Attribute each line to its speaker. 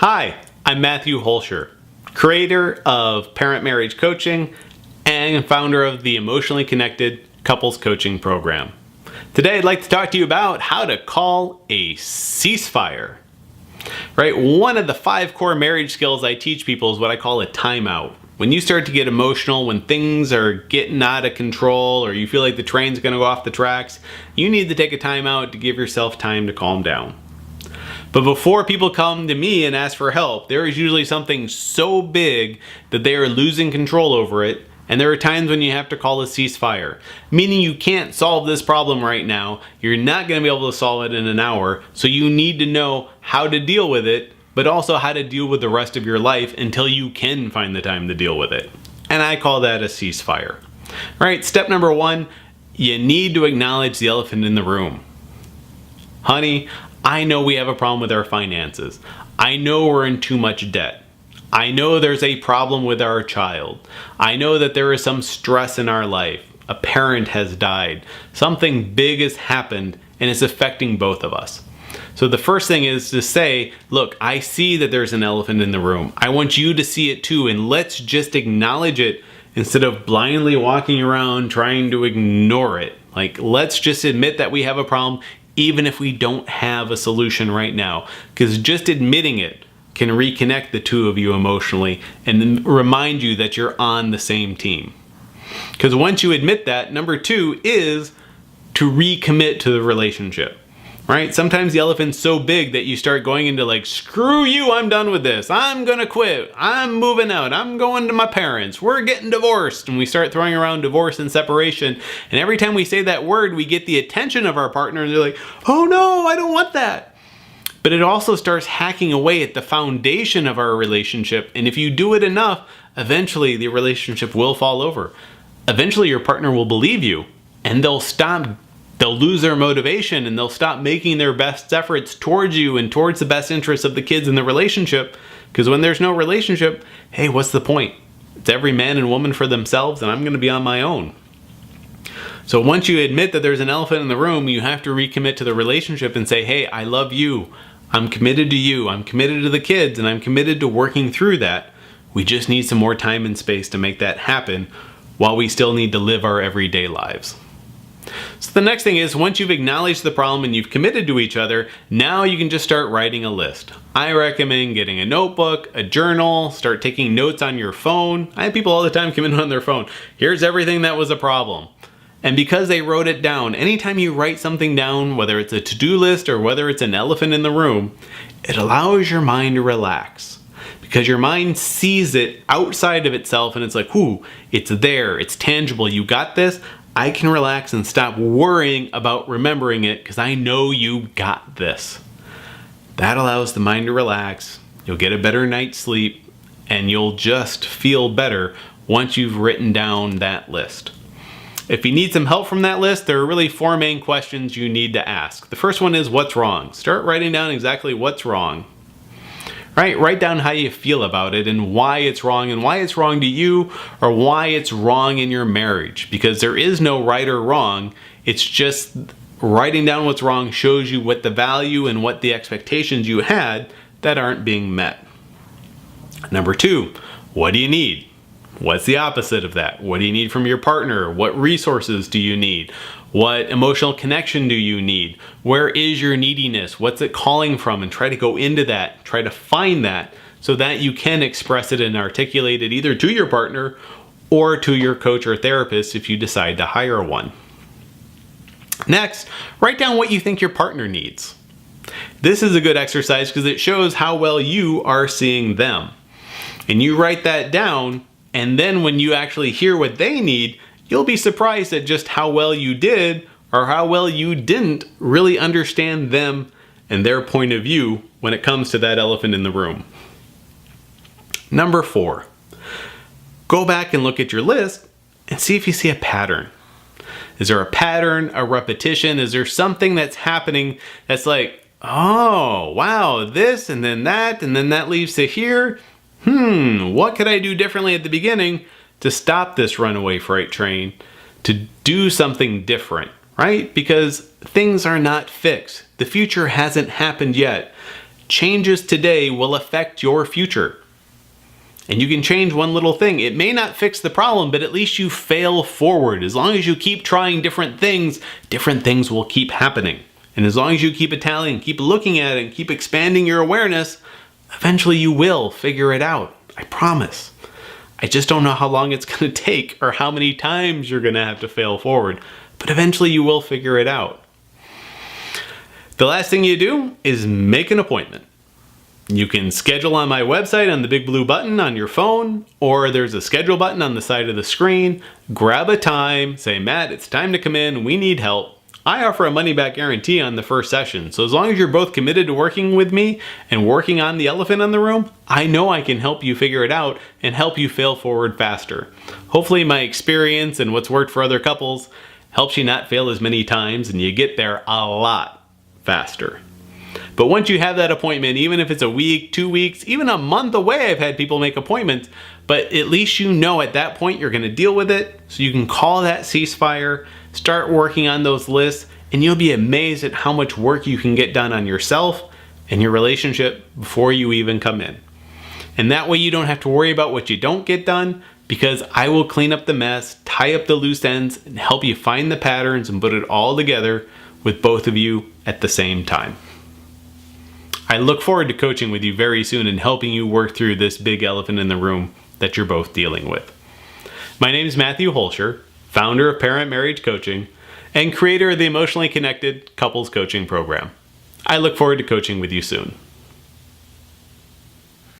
Speaker 1: Hi, I'm Matthew Hoelscher, creator of Parent Marriage Coaching and founder of the Emotionally Connected Couples Coaching Program. Today I'd like to talk to you about how to call a ceasefire. Right? One of the 5 core marriage skills I teach people is what I call a timeout. When you start to get emotional, when things are getting out of control, or you feel like the train's going to go off the tracks, you need to take a timeout to give yourself time to calm down. But before people come to me and ask for help, there is usually something so big that they are losing control over it, and there are times when you have to call a ceasefire, meaning you can't solve this problem right now, you're not going to be able to solve it in an hour, so you need to know how to deal with it, but also how to deal with the rest of your life until you can find the time to deal with it. And I call that a ceasefire. All right, step number 1, you need to acknowledge the elephant in the room. Honey, I know we have a problem with our finances. I know we're in too much debt. I know there's a problem with our child. I know that there is some stress in our life. A parent has died. Something big has happened and it's affecting both of us. So the first thing is to say, look, I see that there's an elephant in the room. I want you to see it too, and let's just acknowledge it instead of blindly walking around trying to ignore it. Like, let's just admit that we have a problem even if we don't have a solution right now, because just admitting it can reconnect the two of you emotionally and then remind you that you're on the same team. Because once you admit that, number 2 is to recommit to the relationship. Right? Sometimes the elephant's so big that you start going into like, screw you, I'm done with this. I'm gonna quit. I'm moving out. I'm going to my parents. We're getting divorced. And we start throwing around divorce and separation. And every time we say that word, we get the attention of our partner and they're like, oh no, I don't want that. But it also starts hacking away at the foundation of our relationship. And if you do it enough, eventually the relationship will fall over. Eventually your partner will believe you and they'll lose their motivation and they'll stop making their best efforts towards you and towards the best interests of the kids in the relationship. Because when there's no relationship, hey, what's the point? It's every man and woman for themselves and I'm going to be on my own. So once you admit that there's an elephant in the room, you have to recommit to the relationship and say, hey, I love you. I'm committed to you. I'm committed to the kids and I'm committed to working through that. We just need some more time and space to make that happen while we still need to live our everyday lives. So the next thing is, once you've acknowledged the problem and you've committed to each other, now you can just start writing a list. I recommend getting a notebook, a journal, start taking notes on your phone. I have people all the time come in on their phone. Here's everything that was a problem. And because they wrote it down, anytime you write something down, whether it's a to-do list or whether it's an elephant in the room, it allows your mind to relax. Because your mind sees it outside of itself and it's like, whoo, it's there, it's tangible, you got this. I can relax and stop worrying about remembering it because I know you got this. That allows the mind to relax. You'll get a better night's sleep and you'll just feel better once you've written down that list. If you need some help from that list, there are really 4 main questions you need to ask. The first one is, what's wrong? Start writing down exactly what's wrong. Right? Write down how you feel about it and why it's wrong to you or why it's wrong in your marriage. Because there is no right or wrong. It's just writing down what's wrong shows you what the value and what the expectations you had that aren't being met. Number 2, what do you need? What's the opposite of that? What do you need from your partner? What resources do you need? What emotional connection do you need? Where is your neediness? What's it calling from? And try to go into that, try to find that so that you can express it and articulate it either to your partner or to your coach or therapist if you decide to hire one. Next, write down what you think your partner needs. This is a good exercise because it shows how well you are seeing them. And you write that down, and then when you actually hear what they need, you'll be surprised at just how well you did or how well you didn't really understand them and their point of view when it comes to that elephant in the room. Number 4, go back and look at your list and see if you see a pattern. Is there a pattern, a repetition? Is there something that's happening that's like, oh, wow, this and then that leads to here? What could I do differently at the beginning to stop this runaway freight train, to do something different, right? Because things are not fixed. The future hasn't happened yet. changes today will affect your future. And you can change one little thing. It may not fix the problem, but at least you fail forward. As long as you keep trying different things will keep happening. And as long as you keep a tally and keep looking at it and keep expanding your awareness, eventually you will figure it out. I promise. I just don't know how long it's going to take or how many times you're going to have to fail forward, but eventually you will figure it out. The last thing you do is make an appointment. You can schedule on my website on the big blue button on your phone, or there's a schedule button on the side of the screen. Grab a time, say, Matt, it's time to come in, we need help. I offer a money-back guarantee on the first session, so as long as you're both committed to working with me and working on the elephant in the room, I know I can help you figure it out and help you fail forward faster. Hopefully my experience and what's worked for other couples helps you not fail as many times and you get there a lot faster. But once you have that appointment, even if it's a week, 2 weeks, even a month away, I've had people make appointments, but at least you know at that point you're going to deal with it, so you can call that ceasefire, start working on those lists, and you'll be amazed at how much work you can get done on yourself and your relationship before you even come in. And that way you don't have to worry about what you don't get done, because I will clean up the mess, tie up the loose ends, and help you find the patterns and put it all together with both of you at the same time. I look forward to coaching with you very soon and helping you work through this big elephant in the room that you're both dealing with. My name is Matthew Hoelscher, founder of Parent Marriage Coaching and creator of the Emotionally Connected Couples Coaching Program. I look forward to coaching with you soon.